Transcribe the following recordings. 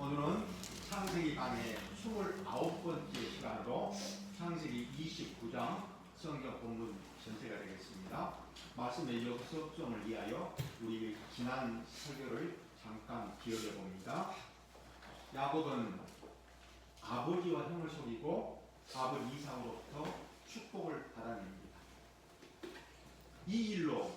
오늘은 창세기 강의 29번째 시간으로 창세기 29장 성경 본문 전체가 되겠습니다. 말씀의 역속성을 위하여 우리 지난 설교를 잠깐 기억해 봅니다. 야곱은 아버지와 형을 속이고 아버지 이삭으로부터 축복을 받아냅니다. 이 일로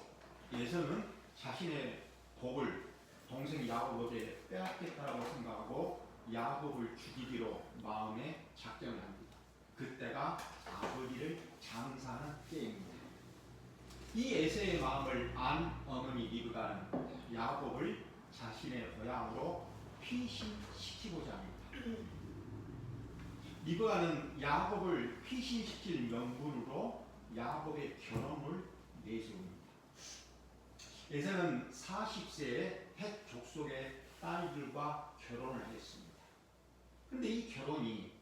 에서는 자신의 복을 동생 야곱에게 빼앗겠다라고 생각하고 야곱을 죽이기로 마음에 작정을 합니다. 그때가 아버지를 장사하는 때입니다. 이 에서의 마음을 안 어머니 리브가는 야곱을 자신의 고향으로 피신시키고자 합니다. 리브가는 야곱을 피신시킬 명분으로 야곱의 결혼을 내세웁니다. 에서는 40세에 헷 족속의 딸들과 결혼을 했습니다. 그런데 이 결혼이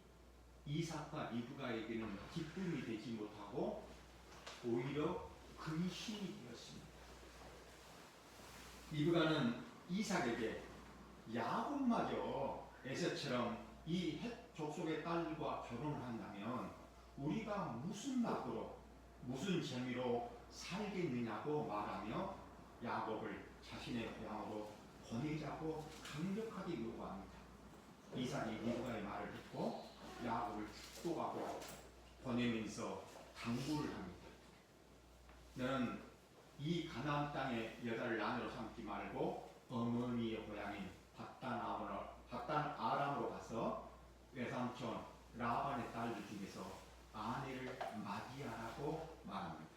이삭과 리브가에게는 기쁨이 되지 못하고 오히려 근심이 되었습니다. 리브가는 이삭에게 야곱마저 에서처럼 이 헷 족속의 딸들과 결혼을 한다면 우리가 무슨 낙으로 무슨 재미로 살겠느냐고 말하며 야곱을 자신의 고향으로 보내자고 강력하게 요구합니다. 이삭이 리브가의 말을 듣고 야곱을 축복하고 보내면서 당부를 합니다. 너는 이 가나안 땅의 여자를 아내로 삼지 말고 어머니의 고향인 밧단 아람으로 가서 외삼촌 라반의 딸들 중에서 아내를 맞이하라고 말합니다.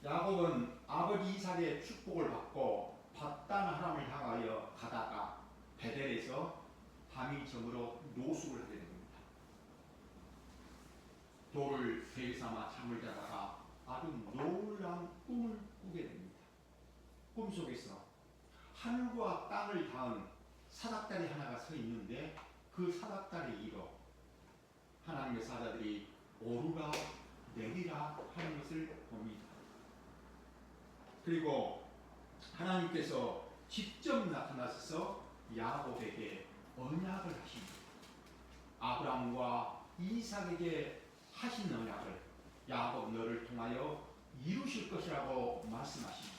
야곱은 아버지 이삭의 축복을 받고 밧단 아람을 향하여 가다가 베델에서 밤이 저물어 노숙을 하게 됩니다. 돌을 베일 삼아 잠을 자다가 아주 놀라운 꿈을 꾸게 됩니다. 꿈속에서 하늘과 땅을 닿은 사닥다리 하나가 서 있는데 그 사닥다리 위로 하나님의 사자들이 오르라 내리라 하는 것을 봅니다. 그리고 하나님께서 직접 나타나셔서 야곱에게 언약을 하십니다. 아브라함과 이삭에게 하신 언약을 야곱 너를 통하여 이루실 것이라고 말씀하십니다.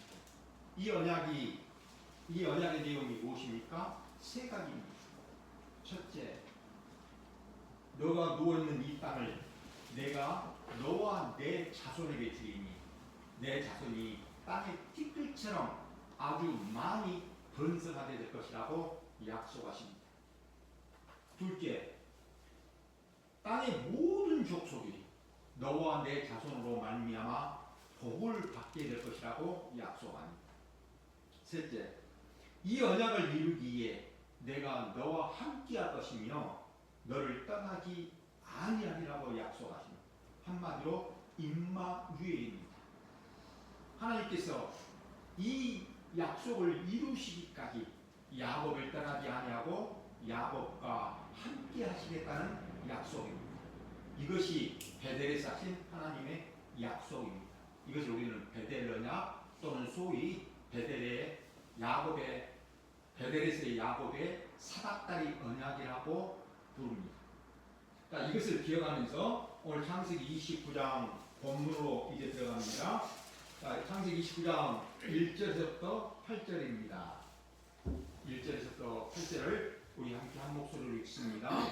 이 언약의 내용이 무엇입니까? 세 가지입니다. 첫째, 너가 누워있는 이 땅을 내가 너와 내 자손에게 주리니 내 자손이 땅의 티끌처럼 아주 많이 번성하게 될 것이라고 약속하십니다. 둘째, 땅의 모든 족속이 너와 내 자손으로 말미암아 복을 받게 될 것이라고 약속합니다. 셋째, 이 언약을 이루기에 내가 너와 함께할 것이며 너를 떠나지 아니하리라고 약속하십니다. 한마디로 임마누엘입니다. 하나님께서 이 약속을 이루시기까지 야곱을 떠나지 아니하고 야곱과 함께 하시겠다는 약속입니다. 이것이 베델에서 하신 하나님의 약속입니다. 이것을 우리는 베델 언약 또는 소위 베델에서의 야곱의 사닥다리 언약이라고 부릅니다. 자, 이것을 기억하면서 오늘 창세기 29장 본문으로 이제 들어갑니다. 자, 창세기 29장 1절에서부터 8절입니다. 1절에서부터 8절을 우리 함께 한 목소리로 읽습니다.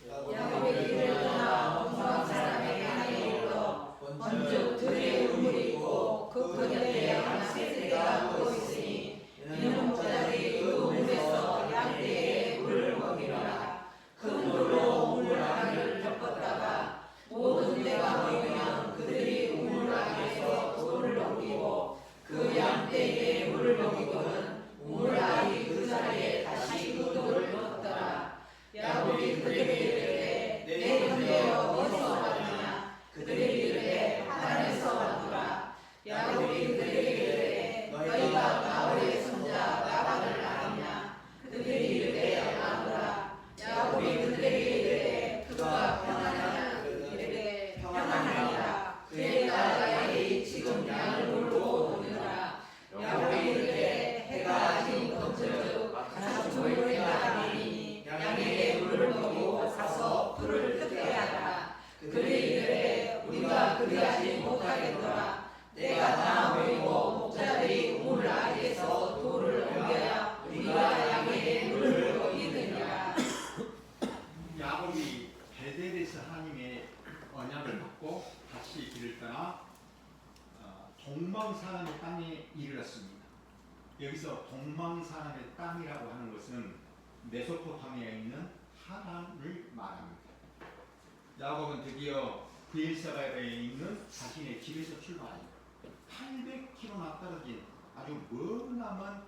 야곱이 길을 떠나 본방 사람에게 하나에 이르러 본즉 들에 우물이 있고 그 곁에 양떼가 누워 있으니 이는 목자들이 그 우물에서 양떼에게 물을 먹이노라. 그 물로 우물 안을 덮었다가 모든 때가 모이면 그들이 우물 안에서 돌을 넘기고 그 양떼에게 물을 먹이고는 우물 안이 그 자리에 다시 그 돌을 넣었더라. 야곱이 그들에게 이르되 내 형제여 여기서 동방사람의 땅이라고 하는 것은 메소포타미아에 있는 하란을 말합니다. 야곱은 드디어 브엘세바에 있는 자신의 집에서 출발합니다. 800km나 떨어진 아주 머나먼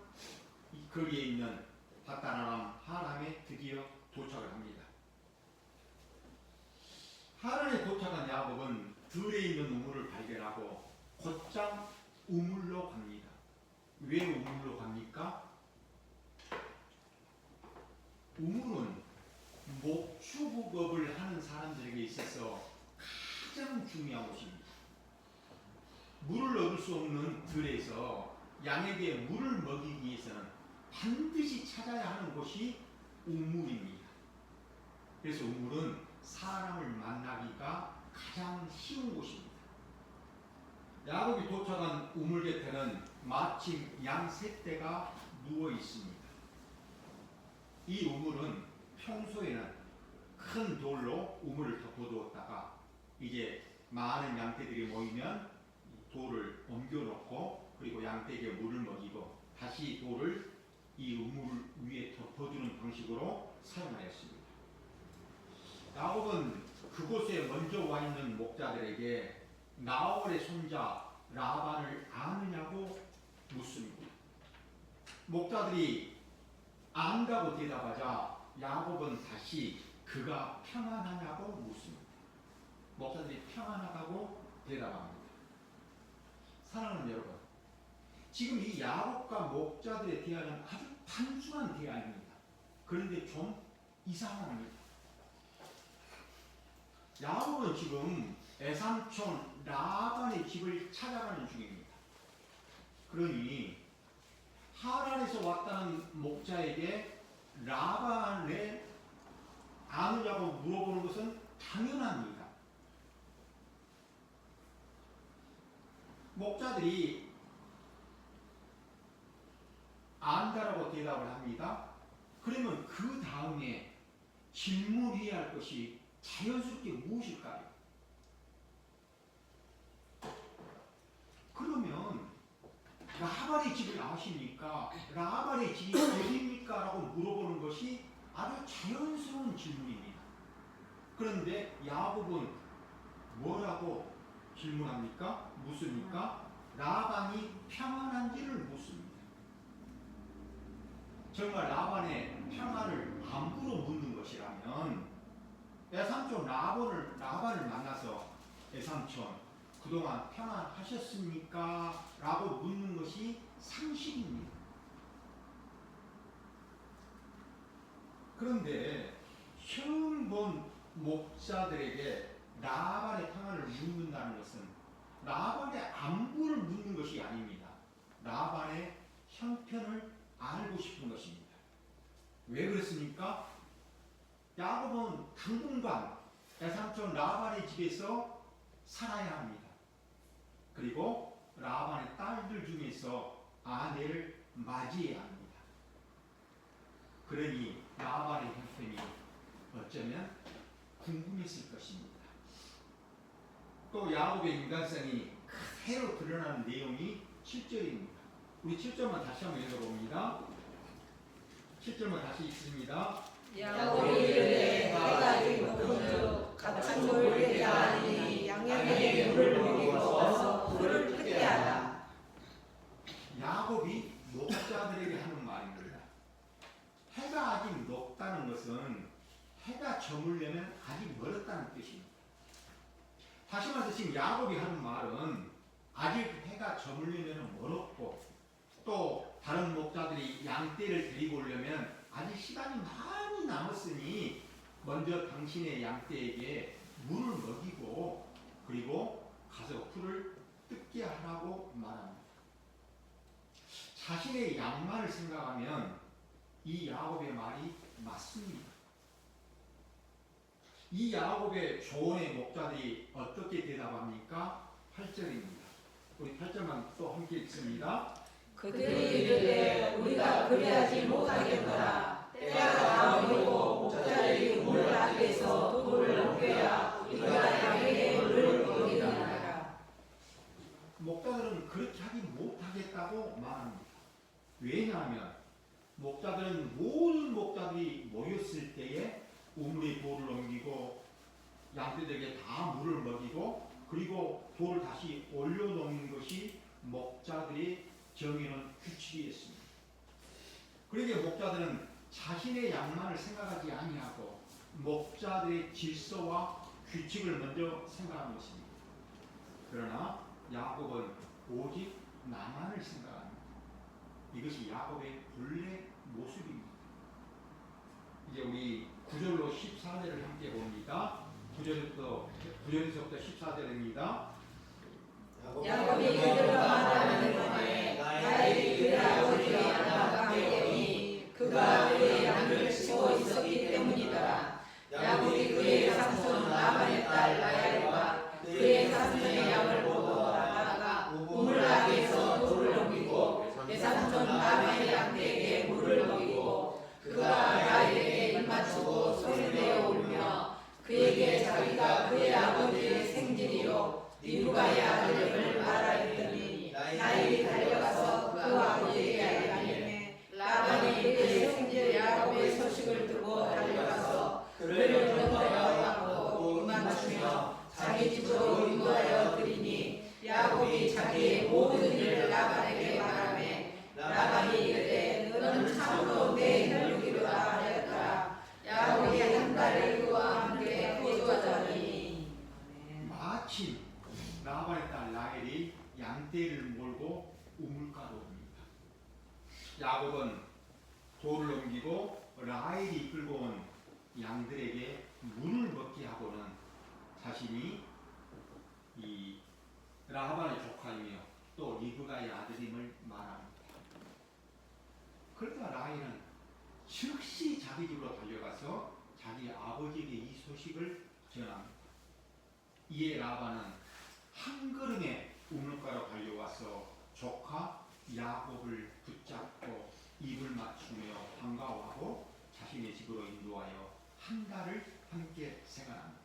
이 거리에 있는 바다나람 하란에 드디어 도착을 합니다. 하란에 도착한 야곱은 들에 있는 우물을 발견하고 곧장 우물로 갑니다. 왜 우물로 갑니까? 우물은 목축업을 하는 사람들에게 있어서 가장 중요한 곳입니다. 물을 얻을 수 없는 들에서 양에게 물을 먹이기 위해서는 반드시 찾아야 하는 곳이 우물입니다. 그래서 우물은 사람을 만나기가 가장 쉬운 곳입니다. 야곱이 도착한 우물 곁에는 마침 양 세 떼가 누워 있습니다. 이 우물은 평소에는 큰 돌로 우물을 덮어두었다가 이제 많은 양떼들이 모이면 돌을 옮겨놓고 그리고 양떼에게 물을 먹이고 다시 돌을 이 우물 위에 덮어주는 방식으로 사용하였습니다. 야곱은 그곳에 먼저 와 있는 목자들에게 나홀의 손자 라반을 아느냐고 묻습니다. 목자들이 안다고 대답하자 야곱은 다시 그가 평안하냐고 묻습니다. 목자들이 평안하다고 대답합니다. 사랑하는 여러분, 지금 이 야곱과 목자들의 대화는 아주 단순한 대화입니다. 그런데 좀 이상합니다. 야곱은 지금 애삼촌 라반의 집을 찾아가는 중입니다. 그러니 하란에서 왔다는 목자에게 라반을 아느냐고 물어보는 것은 당연합니다. 목자들이 안다라고 대답을 합니다. 그러면 그 다음에 질문해야 할 것이 자연스럽게 무엇일까요? 그러면 라반의 집을 아십니까? 라반의 집이 어디입니까? 라고 물어보는 것이 아주 자연스러운 질문입니다. 그런데 야곱은 뭐라고 질문합니까? 묻습니까? 라반이 평안한지를 묻습니다. 정말 라반의 평안을 함부로 묻는 것이라면 애삼촌 라반을 만나서 애삼촌 그동안 평안하셨습니까? 라고 묻는 것이 상식입니다. 그런데 처음 본 목자들에게 라반의 평안을 묻는다는 것은 라반의 안부를 묻는 것이 아닙니다. 라반의 형편을 알고 싶은 것입니다. 왜 그렇습니까? 야곱은 당분간 애삼촌 라반의 집에서 살아야 합니다. 그리고 라반의 딸들 중에서 아내를 맞이해야 합니다. 그러니 라반의 형편이 어쩌면 궁금했을 것입니다. 또 야곱의 인간성이 그대로 드러나는 내용이 7절입니다. 우리 7절만 다시 한번 읽어봅니다. 7절만 다시 읽습니다. 야곱이 이르되 해가 지기 높은즉 같은 물을 대하니 양에게 물을 먹이고 풀을 뜯게 하라. 야곱이 목자들에게 하는 말입니다. 해가 아직 높다는 것은 해가 저물려면 아직 멀었다는 뜻입니다. 다시 말해서 지금 야곱이 하는 말은 아직 해가 저물려면 멀었고 또 다른 목자들이 양떼를 데리고 오려면 아직 시간이 많이 남았으니 먼저 당신의 양떼에게 물을 먹이고 그리고 가서 풀을 뜯게 하라고 말합니다. 자신의 양만을 생각하면 이 야곱의 말이 맞습니다. 이 야곱의 조언의 목자들이 어떻게 대답합니까? 8절입니다. 우리 8절만 또 함께 읽습니다. 그들이 이르되 우리가 그리하지 못하겠노라. 때가 다음이고 목자들이 우물 앞에서 돌을 옮겨야 우리가 양에게 물을 먹이리라. 목자들은 그렇게 하지 못하겠다고 말합니다. 왜냐하면 목자들은 모든 목자들이 모였을 때에 우물에 돌을 옮기고 양떼들에게 다 물을 먹이고 그리고 돌을 다시 올려놓는 것이 목자들의 정해놓은 규칙이었습니다. 그러기에 목자들은 자신의 양만을 생각하지 아니하고 목자들의 질서와 규칙을 먼저 생각하는 것입니다. 그러나 야곱은 오직 나만을 생각합니다. 이것이 야곱의 본래 모습입니다. 이제 우리 9절로 14절을 함께 봅니다. 9절에서부터 14절입니다. 야곱이 그들과 말하는 동안에 라헬이 그의 아버지의 양과 함께 오니 그가 그의 양을 치고 있었기 때문이더라. 야곱이 그의 삼손 라반의 딸 라헬과 그의 삼손의 양을 보고 나아가 우물 안에서 돌을 옮기고 외삼손 라반의 양에게 물을 먹이고 그가 라헬에게 입맞추고 소리내어 울며 그에게 자기가 그의 아버지의 생질이요 리브가의 아들임을 말하였더니 라헬이 달려가서 그 아버지에게 알리매 라반이 그의 생질 야곱의 소식을 듣고 달려가서 그를 건너가고 입맞추며 자기 집으로 인도하여 드리니 야곱이 자기의 모든 일을 라반에게 말하매 라반이 이르되 너는 참으로 내 혈육이로다 하였더라. 야곱이 한 달을 그와 함께 거주하더니 마침 라반의 딸 라헬이 양떼를 몰고 우물가로 옵니다. 야곱은 돌을 옮기고 라헬이 끌고 온 양들에게 물을 먹게 하고는 자신이 이 라반의 조카이며 또 리브가의 아들임을 말합니다. 그러다 라헬은 즉시 자기 집으로 달려가서 자기 아버지에게 이 소식을 전합니다. 이에 라반은 한 걸음에 우물가로 달려와서 조카 야곱을 붙잡고 입을 맞추며 반가워하고 자신의 집으로 인도하여 한 달을 함께 생활합니다.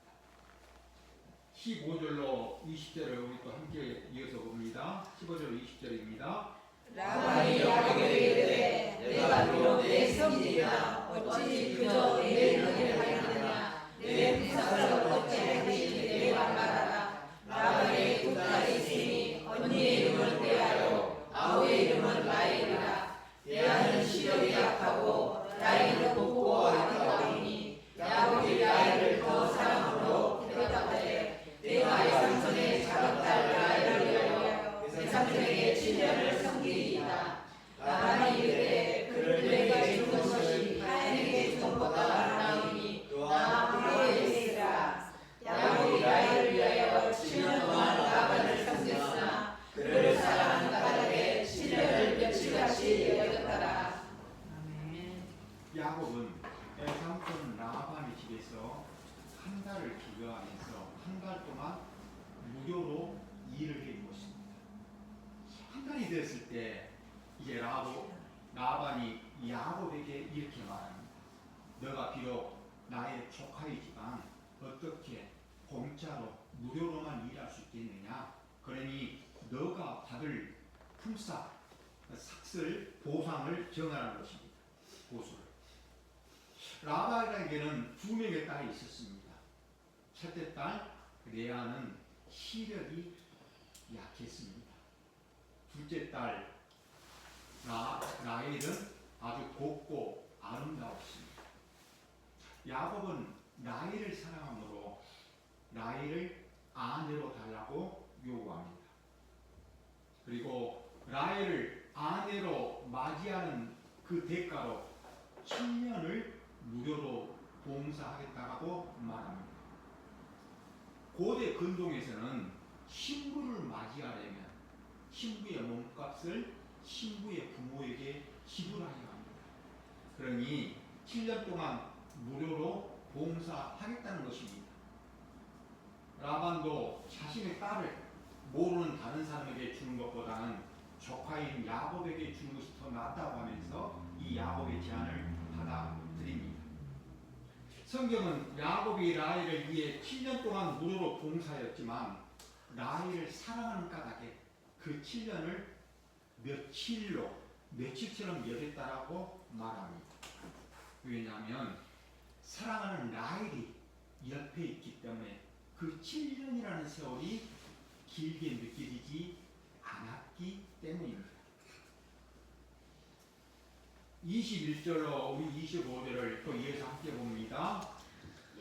15절로 20절을 우리 또 함께 이어서 봅니다. 15절로 20절입니다. 라반이 야곱에게 이르되 내가 비록 내 성질이나 어찌 그저 내 너희를 하겠느냐 내 부사를 어찌하지 내가 말하라. 라반의 두 딸이 있으니 언니의 이름은 레아요 아우의 이름은 라헬이라. 레아는 시력이 약하고 라헬은 곱고 아름다우니 야곱이 라헬을 더 사랑으로 대답하되 내가 외삼손의 작은 딸 라헬을 위하여 외삼손에게 7년을 섬기리이다. 라반이 이르되 그를 내게 주는 것이 하인에게 주는 것보다 아름다우니 나 그거에 있으라. 야곱이 라헬을 위하여 7년 동안 라반을 섬겼으나 그를 사랑하는 까닭에 7년을 며칠같이 여겼더라. 아멘. 야곱은 외삼손 라반의 집에서 한 달을 기거하면서 한 달 동안 무료로 일을 해 입었습니다. 한 달이 되었을 때 이제 라반이 야곱에게 이렇게 말합니다. 너가 비록 나의 조카이지만 어떻게 공짜로 무료로만 일할 수 있겠느냐? 그러니 너가 받을 품삯, 삭슬, 보상을 정하라는 것입니다. 보수를. 라반에게는 두 명의 딸이 있었습니다. 첫째 딸 레아는 시력이 약했습니다. 둘째 딸 라헬은 아주 곱고 아름다웠습니다. 야곱은 라헬을 사랑하므로 라헬을 아내로 달라고 요구합니다. 그리고 라헬을 아내로 맞이하는 그 대가로 7년을 무료로 봉사하겠다고 말합니다. 고대 근동에서는 신부를 맞이하려면 신부의 몸값을 신부의 부모에게 지불하여야 합니다. 그러니 7년 동안 무료로 봉사하겠다는 것입니다. 라반도 자신의 딸을 모르는 다른 사람에게 주는 것보다는 조카인 야곱에게 주는 것이 더 낫다고 하면서 이 야곱의 제안을 받아들입니다. 성경은 야곱이 라헬을 위해 7년 동안 무료로 봉사했지만 라헬을 사랑하는 까닭에 그 7년을 며칠로 며칠처럼 여겼다라고 말합니다. 왜냐하면 사랑하는 라헬이 옆에 있기 때문에 그 7년이라는 세월이 길게 느껴지지 않았기 때문입니다. 21절로 우리 25절을 또 이어서 함께 봅니다.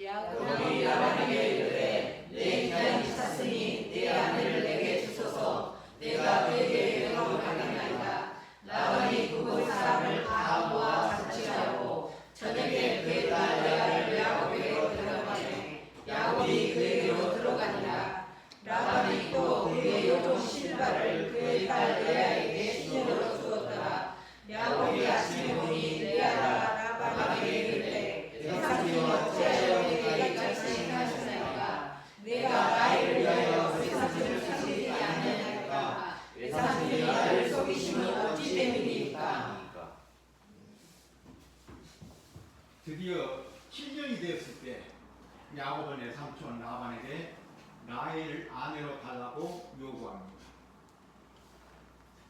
야곱이 라반에게 이르되 내 기한이 찼으니 내 아내를 내게 주소서. 내가 그에게 영원하겠나이다. 라반이 그곳 사람을 다 모아 자취하고 저녁에 그의 딸 레아를 야곱에게로 데려가매 야곱이 그에게로 들어가니라. 라반이 또 그의 여종 실바를 그의 딸 레아에게 시녀로 주었더라. 야곱이 아침에 보니 레아가 라반에게 이르되 내 삼촌이 어찌하여 내게 이같이 행하셨나이까. 내가 나이를 위하여 내 삼촌을 사귀지 아니하나이까. 내 삼촌이 나를 속이심은 어찌 때문이니까. 드디어 7년이 되었을 때 야곱은 내 삼촌 라반에게 라헬을 아내로 달라고 요구합니다.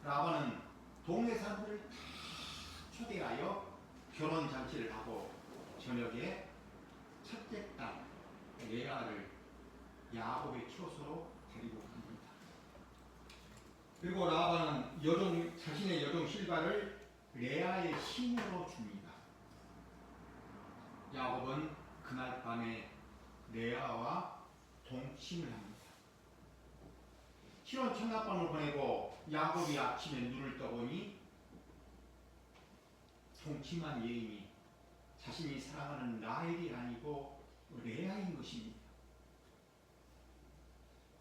라반은 동네 사람들을 다 초대하여 결혼 잔치를 하고 저녁에 첫째 딸 레아를 야곱의 처소로 데리고 갑니다. 그리고 라반은 자신의 여종 실바를 레아의 시녀로 줍니다. 야곱은 그날 밤에 레아와 동침을 합니다. 실은 첫날밤을 보내고 야곱이 아침에 눈을 떠보니 동침한 여인이 자신이 사랑하는 라헬이 아니고 레아인 것입니다.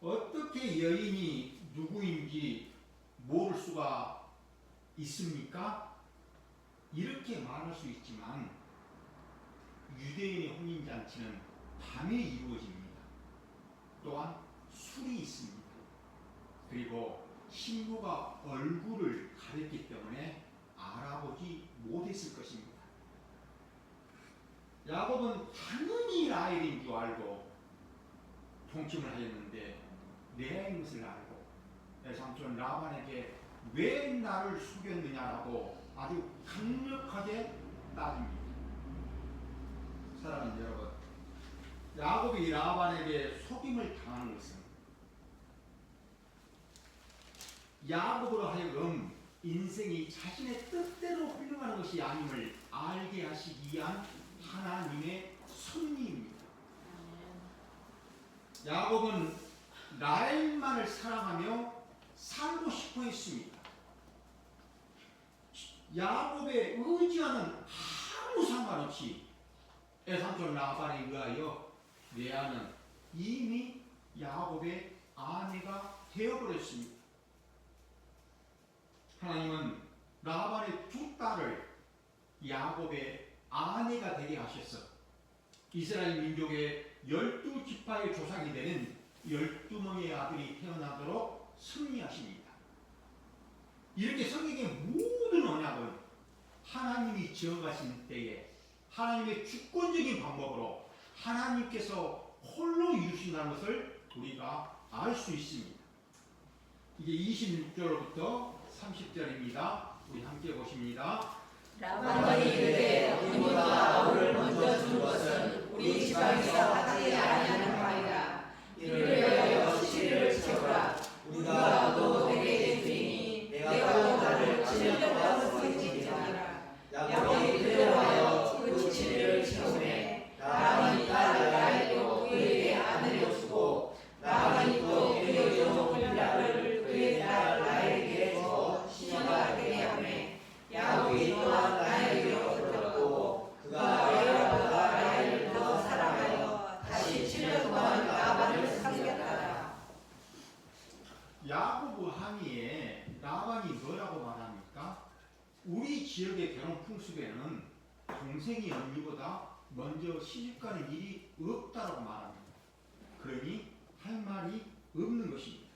어떻게 여인이 누구인지 모를 수가 있습니까? 이렇게 말할 수 있지만 유대인의 혼인잔치는 밤에 이루어집니다. 또한 술이 있습니다. 그리고 신부가 얼굴을 가렸기 때문에 알아보지 못했을 것입니다. 야곱은 당연히 라헬인 줄 알고 동침을 하였는데 레아인 것을 알고 내 삼촌 라반에게 왜 나를 속였느냐라고 아주 강력하게 따집니다. 사랑하는 여러분, 야곱이 라반에게 속임을 당하는 것은 야곱으로 하여금 인생이 자신의 뜻대로 흘러가는 것이 아님을 알게 하시기 위한 하나님의 섭리입니다. 야곱은 라헬만을 사랑하며 살고 싶어 했습니다. 야곱의 의지와는 아무 상관없이 에삼촌 라반에 의하여 레아는 이미 야곱의 아내가 되어버렸습니다. 하나님은 라반의 두 딸을 야곱의 아내가 되게 하셔서 이스라엘 민족의 12지파의 조상이 되는 12명의 아들이 태어나도록 섭리하십니다. 이렇게 성경의 모든 언약은 하나님이 지어가신 때에 하나님의 주권적인 방법으로 하나님께서 홀로 이루신다는 것을 우리가 알 수 있습니다. 이게 26절부터 30절입니다. 우리 함께 보십니다. 라반이 이르되 어머니가 너를 먼저 준 것은 우리 지방에서 하지 아니하는 바이다. 이르려 시비를 지켜라. 우리가 너 내게 주리니 내가 또 나를 7년 동안 속이지니라. 야곱이 들어와여 그 시비를 지켜매 라반이 딸 라헬도 그에게 아내로 주고 라반이 또 그의 여종 빌라를 그의 딸 라헬에게 주어 시녀가 되게 하매 야곱이 또한 라헬에게로 들어가고 그가 레아보다 라헬을 더 사랑하여 다시 7년 동안 라반을 사귀었더라. 야곱 항의에 라반이 뭐라고 말합니까? 우리 지역의 결혼 풍습에는 동생이 언니보다 먼저 시집가는 일이 없다고 말합니다. 그러니 할 말이 없는 것입니다.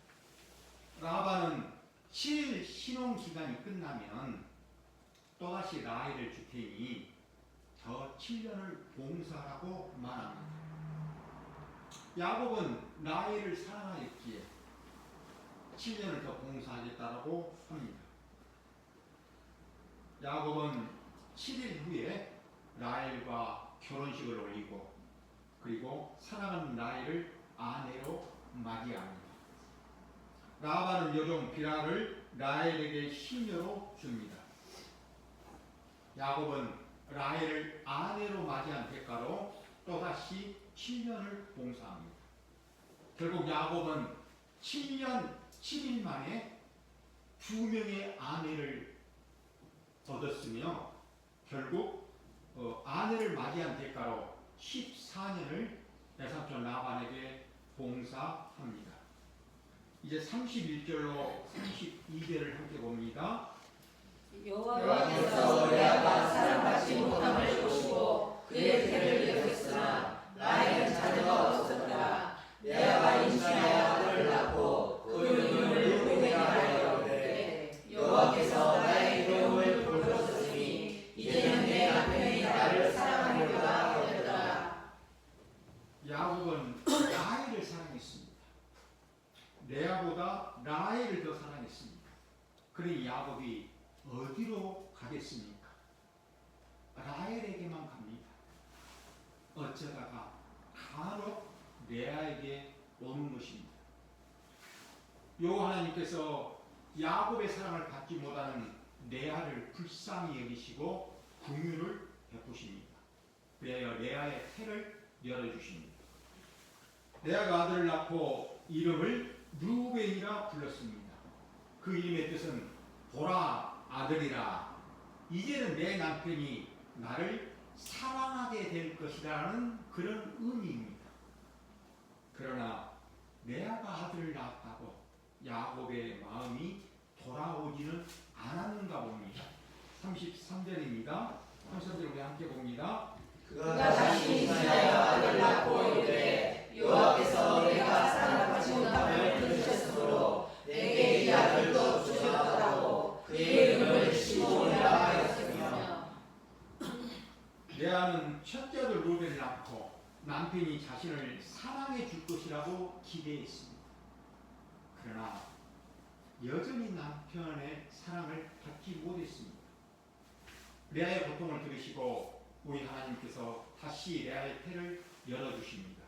라반은 7일 신혼 기간이 끝나면 또다시 라헬을 줄 테니 더 7년을 봉사하라고 말합니다. 야곱은 라헬을 사랑하였기에 7년을 더 봉사하겠다고 합니다. 야곱은 7일 후에 라헬과 결혼식을 올리고 그리고 사랑하는 라헬을 아내로 맞이합니다. 라반은 여종 비라를 라헬에게 시녀로 줍니다. 야곱은 라헬을 아내로 맞이한 대가로 또다시 7년을 봉사합니다. 결국 야곱은 7년 7일 만에 2명의 아내를 얻었으며 결국 아내를 맞이한 대가로 14년을 외삼촌 라반에게 봉사합니다. 이제 31절로 32절을 함께 봅니다. 여호와께서 레아가 사랑받지 못함을 보시고 그의 태를 여겼으나 라헬은 자녀가 없었더라. 레아가 임신하여 아들을 낳고 그 이름을 루벤이라 하여 부르되 여호와께서 나의 이름을 불러주시니 이제는 내 남편이 나를 사랑하리로다 하였더라. 야곱은 라헬을 사랑했습니다. 레아보다 라헬을 더 사랑했습니다. 그러니 야곱이 어디로 가겠습니까? 라헬에게만 갑니다. 어쩌다가 간혹 레아에게 오는 것입니다. 여호와 하나님께서 야곱의 사랑을 받지 못하는 레아를 불쌍히 여기시고 긍휼을 베푸십니다. 그래야 레아의 태를 열어주십니다. 레아가 아들을 낳고 이름을 루벤이라 불렀습니다. 그 이름의 뜻은 보라 아들이라, 이제는 내 남편이 나를 사랑하게 될 것이라는 그런 의미입니다. 그러나 레아가 아들을 낳았다고 야곱의 마음이 돌아오지는 않았는가 봅니다. 33절입니다. 33절 우리 함께 봅니다. 그가 다시 임신하여 아들을 낳고 이르되 여호와께서 내가 사랑받지 못함을 들으셨으므로 내게 이 아들도 주셨다고 그의 이름을 시므온이라 하였으며. 레아는 첫째 아들 루벤을 낳고 남편이 자신을 사랑해 줄 것이라고 기대했습니다. 그러나 여전히 남편의 사랑을 받지 못했습니다. 레아의 고통을 들으시고 우리 하나님께서 다시 레아의 태를 열어주십니다.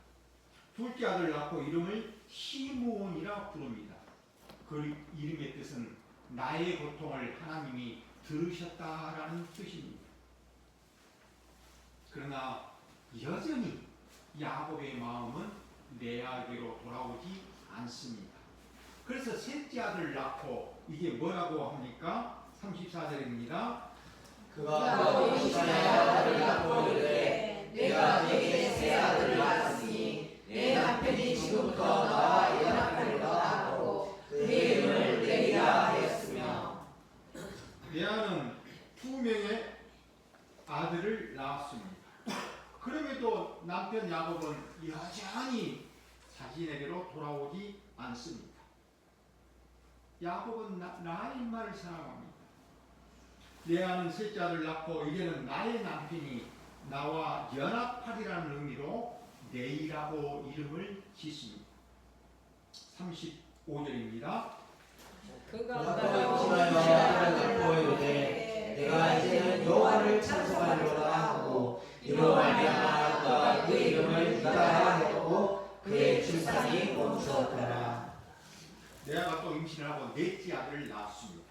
둘째 아들을 낳고 이름을 시므온이라 부릅니다. 그 이름의 뜻은 나의 고통을 하나님이 들으셨다라는 뜻입니다. 그러나 여전히 야곱의 마음은 레아에게로 돌아오지 않습니다. 그래서 셋째 아들을 낳고 이게 뭐라고 합니까? 34절입니다. 그가 또 임신하여 아들을 낳고 이르되 내가 내게 새 아들을 낳았으니 내 남편이 지금부터 나와 연합하리로다 하고 그의 이름을 레이라 하였으며. 레아는 2명의 아들을 낳았습니다. 그럼에도 남편 야곱은 여전히 자신에게로 돌아오지 않습니다. 야곱은 라헬만을 사랑합니다. 레아는 셋째 아들을 낳고 이제는 나의 남편이 나와 연합하리라는 의미로 레이라고 이름을 짓습니다. 35절입니다. 그가 또 임신하여 아들을 낳고 이르되 내가 이제는 여호와를 찬송하리로다 하고 이로 말미암아 그가 그 이름을 유다라 하였고 그의 출산이 멈추었더라. 레아가 또 임신을 하고 넷째 아들을 낳았습니다.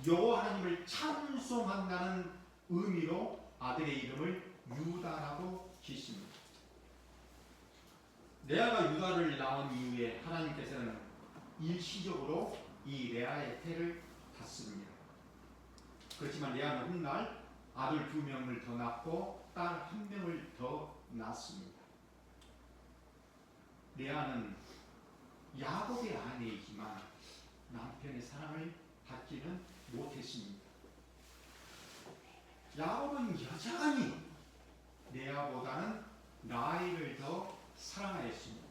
여호와 하나님을 찬송한다는 의미로 아들의 이름을 유다라고 짓습니다. 레아가 유다를 낳은 이후에 하나님께서는 일시적으로 이 레아의 태를 닫습니다. 그렇지만 레아는 훗날 아들 2명을 더 낳고 딸 1명을 더 낳습니다. 레아는 야곱의 아내이지만 남편의 사랑을 받지는 못했습니다. 야곱은 여전히 레아보다는 라헬을 더 사랑하였습니다.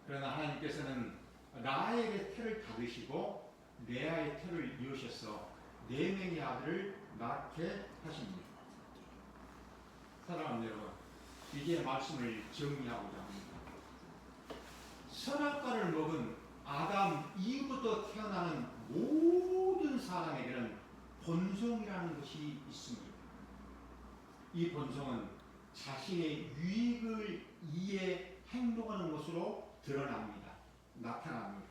그러나 하나님께서는 라헬의 태를 닫으시고 레아의 태를 이으셔서 4명의 아들을 낳게 하십니다. 사랑하는 여러분, 이제 말씀을 정리하고자 합니다. 선악과를 먹은 아담 이후부터 태어나는 모든 사람에게는 본성이라는 것이 있습니다. 이 본성은 자신의 유익을 위해 행동하는 것으로 드러납니다. 나타납니다.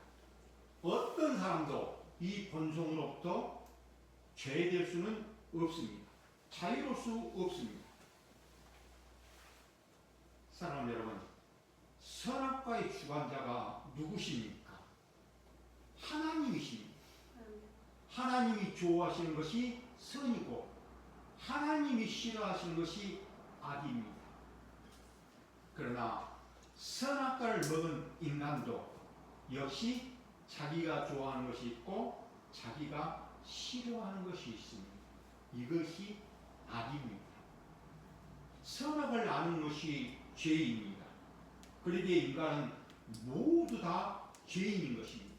어떤 사람도 이 본성으로부터 제외될 수는 없습니다. 자유로울 수 없습니다. 사랑하는 여러분, 선악과의 주관자가 누구십니까? 하나님이십니다. 하나님이 좋아하시는 것이 선이고 하나님이 싫어하시는 것이 악입니다. 그러나 선악과를 먹은 인간도 역시 자기가 좋아하는 것이 있고 자기가 싫어하는 것이 있습니다. 이것이 악입니다. 선악을 아는 것이 죄입니다. 그러기에 인간은 모두 다 죄인인 것입니다.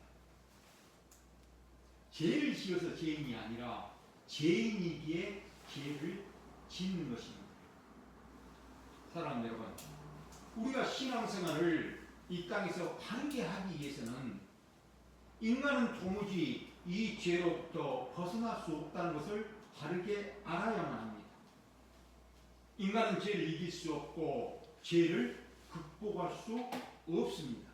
죄를 지어서 죄인이 아니라 죄인이기에 죄를 짓는 것입니다. 사랑하는 여러분, 우리가 신앙생활을 이 땅에서 바르게 하기 위해서는 인간은 도무지 이 죄로부터 벗어날 수 없다는 것을 바르게 알아야만 합니다. 인간은 죄를 이길 수 없고 죄를 극복할 수 없습니다.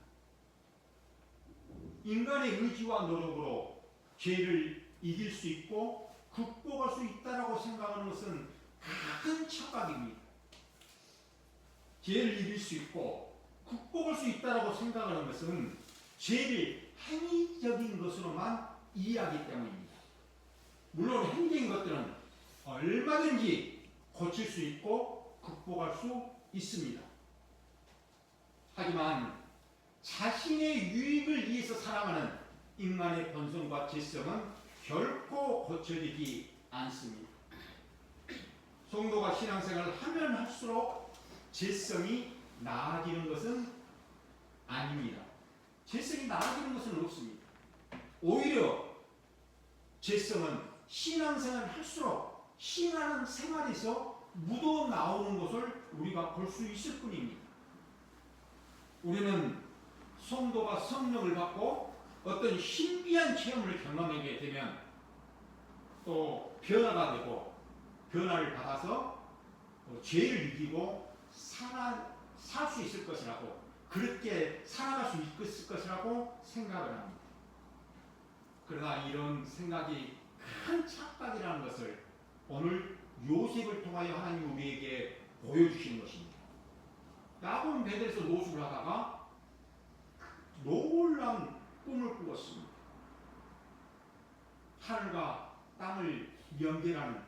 인간의 의지와 노력으로 죄를 이길 수 있고 극복할 수 있다라고 생각하는 것은 큰 착각입니다. 죄를 이길 수 있고 극복할 수 있다라고 생각하는 것은 죄를 행위적인 것으로만 이해하기 때문입니다. 물론 행위적인 것들은 얼마든지 고칠 수 있고 극복할 수 있습니다. 하지만 자신의 유익을 위해서 살아가는 인간의 본성과 죄성은 결코 고쳐지지 않습니다. 성도가 신앙생활을 하면 할수록 죄성이 나아지는 것은 아닙니다. 죄성이 나아지는 것은 없습니다. 오히려 죄성은 신앙생활을 할수록 신앙생활에서 묻어 나오는 것을 우리가 볼 수 있을 뿐입니다. 우리는 성도가 성령을 받고 어떤 신비한 체험을 경험하게 되면 또 변화가 되고 변화를 받아서 죄를 이기고 살 수 있을 것이라고, 그렇게 살아갈 수 있을 것이라고 생각을 합니다. 그러나 이런 생각이 큰 착각이라는 것을 오늘 요셉을 통하여 하나님 우리에게 보여주시는 것입니다. 야곱은 베델에서 노숙을 하다가 놀라운 꿈을 꾸었습니다. 하늘과 땅을 연결하는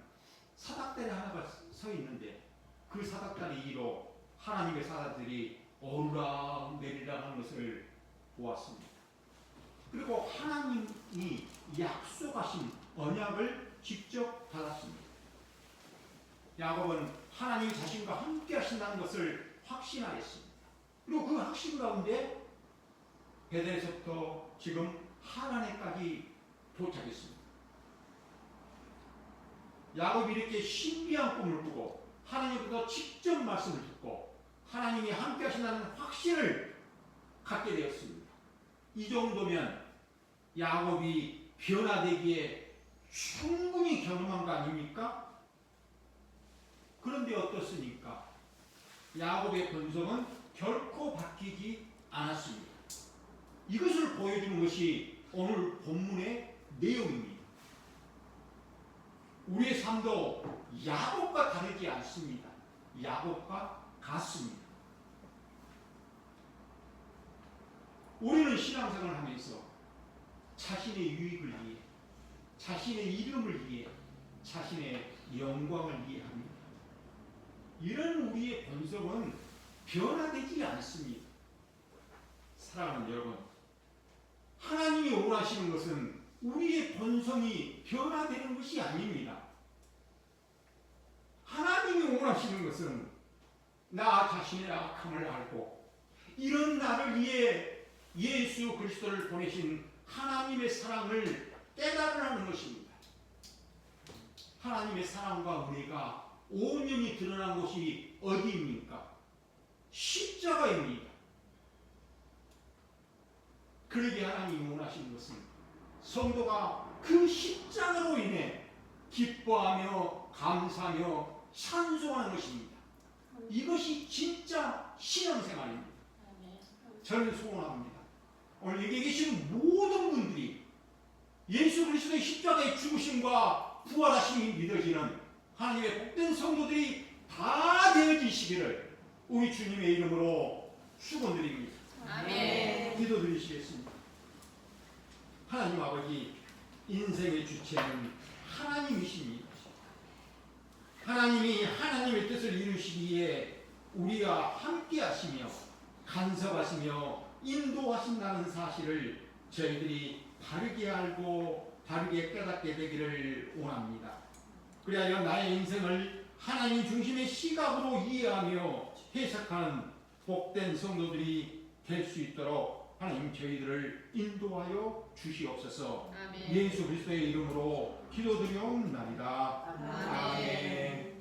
사닥다리 하나가 서 있는데 그 사닥다리 위로 하나님의 사자들이 오르락 내리락 하는 것을 보았습니다. 그리고 하나님이 약속하신 언약을 직접 받았습니다. 야곱은 하나님이 자신과 함께 하신다는 것을 확신하였습니다. 그리고 그 확신 가운데 베델에서부터 지금 하란에까지 도착했습니다. 야곱이 이렇게 신비한 꿈을 꾸고 하나님부터 직접 말씀을 듣고 하나님이 함께 하신다는 확신을 갖게 되었습니다. 이 정도면 야곱이 변화되기에 충분히 경험한 거 아닙니까? 그런데 어떻습니까? 야곱의 본성은 결코 바뀌지 않았습니다. 이것을 보여주는 것이 오늘 본문의 내용입니다. 우리의 삶도 야곱과 다르지 않습니다. 야곱과 같습니다. 우리는 신앙생활을 하면서 자신의 유익을 위해, 자신의 이름을 위해, 자신의 영광을 위해 합니다. 이런 우리의 본성은 변화되지 않습니다. 사랑하는 여러분, 하나님이 원하시는 것은 우리의 본성이 변화되는 것이 아닙니다. 하나님이 원하시는 것은 나 자신의 악함을 알고 이런 나를 위해 예수 그리스도를 보내신 하나님의 사랑을 깨달으라는 것입니다. 하나님의 사랑과 은혜가 온전히 드러난 곳이 어디입니까? 십자가입니다. 그러기에 하나님이 원하시는 것은 성도가 그 십자가로 인해 기뻐하며 감사하며 찬송하는 것입니다. 이것이 진짜 신앙생활입니다. 저는 소원합니다. 오늘 여기 계신 모든 분들이 예수 그리스도의 십자가의 죽으심과 부활하심이 믿어지는 하나님의 복된 성도들이 다 되어지시기를 우리 주님의 이름으로 축원드립니다. 아멘. 기도드리시겠습니다. 하나님 아버지, 인생의 주체는 하나님이십니다. 하나님이 하나님의 뜻을 이루시기에 우리와 함께 하시며 간섭하시며 인도하신다는 사실을 저희들이 바르게 알고 바르게 깨닫게 되기를 원합니다. 그리하여 나의 인생을 하나님 중심의 시각으로 이해하며 해석하는 복된 성도들이 될 수 있도록 하나님 저희들을 인도하여 주시옵소서. 아멘. 예수 그리스도의 이름으로 기도드리옵나이다. 아멘. 아멘.